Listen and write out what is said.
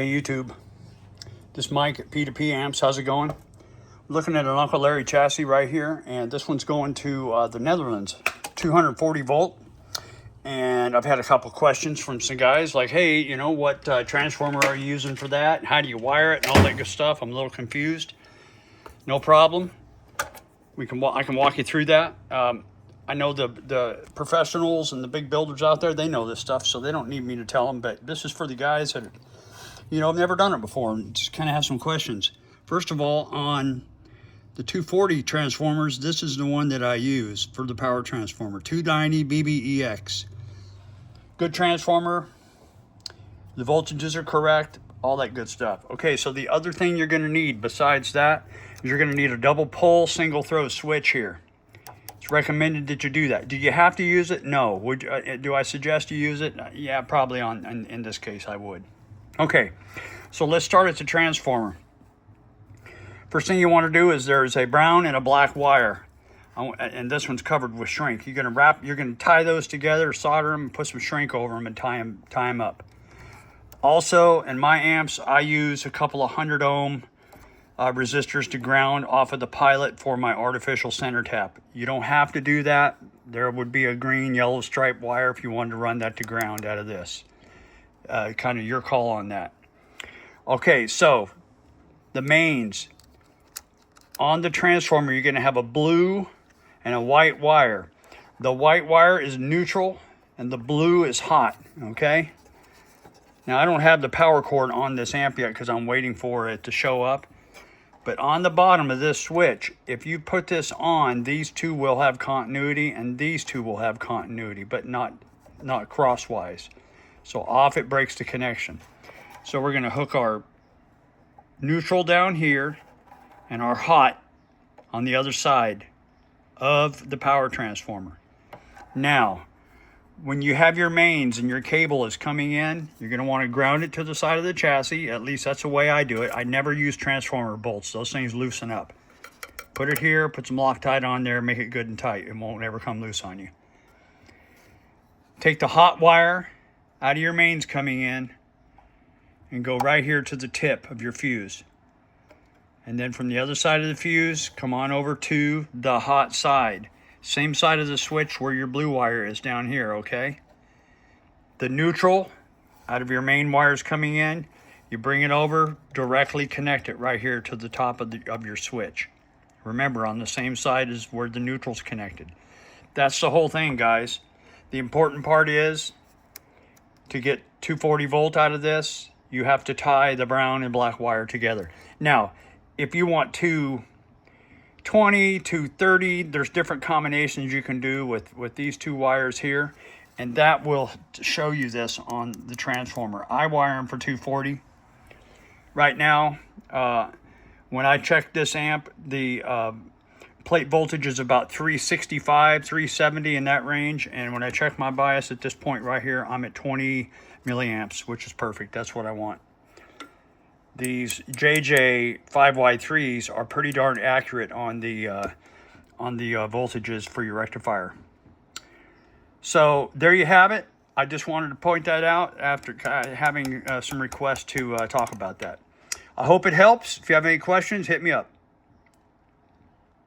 Hey YouTube, this Mike at P2P Amps. How's it going? Looking at an Uncle Larry chassis right here, and this one's going to the Netherlands, 240 volt. And I've had a couple questions from some guys like, hey, you know, what transformer are you using for that? How do you wire it and all that good stuff? I'm a little confused. No problem. I can walk you through that. I know the professionals and the big builders out there, they know this stuff, so they don't need me to tell them, but this is for the guys that, you know, I've never done it before and just kind of have some questions. First of all, on the 240 transformers, this is the one that I use for the power transformer, 290 BBEX. Good transformer, the voltages are correct, all that good stuff. Okay, so the other thing you're gonna need besides that is you're gonna need a double pole, single throw switch here. It's recommended that you do that. Do you have to use it? No. Do I suggest you use it? Yeah, probably in this case I would. Okay, so let's start at the transformer. First thing you want to do is there's a brown and a black wire, and this one's covered with shrink. You're gonna tie those together, solder them, and put some shrink over them, and tie them up. Also, in my amps, I use a couple of 100 ohm resistors to ground off of the pilot for my artificial center tap. You don't have to do that. There would be a green, yellow stripe wire if you wanted to run that to ground out of this. Kind of your call on that. Okay, so the mains. On the transformer, you're going to have a blue and a white wire. The white wire is neutral and the blue is hot, okay? Now, I don't have the power cord on this amp yet because I'm waiting for it to show up. But on the bottom of this switch, if you put this on, these two will have continuity and these two will have continuity, but not crosswise. So off it breaks the connection. So we're going to hook our neutral down here and our hot on the other side of the power transformer. Now, when you have your mains and your cable is coming in, you're going to want to ground it to the side of the chassis. At least that's the way I do it. I never use transformer bolts. Those things loosen up. Put it here, put some Loctite on there, make it good and tight. It won't ever come loose on you. Take the hot wire out of your mains coming in and go right here to the tip of your fuse. And then from the other side of the fuse, come on over to the hot side. Same side of the switch where your blue wire is down here, okay? The neutral, out of your main wires coming in, you bring it over, directly connect it right here to the top of your switch. Remember, on the same side is where the neutral's connected. That's the whole thing, guys. The important part is, to get 240 volt out of this, you have to tie the brown and black wire together. Now, if you want 220, 230, there's different combinations you can do with these two wires here, and that will show you this on the transformer. I wire them for 240. Right now, when I check this amp, the plate voltage is about 365, 370 in that range, and when I check my bias at this point right here, I'm at 20 milliamps, which is perfect. That's what I want. These JJ 5Y3s are pretty darn accurate on the voltages for your rectifier. So there you have it. I just wanted to point that out after having some requests to talk about that. I hope it helps. If you have any questions, hit me up.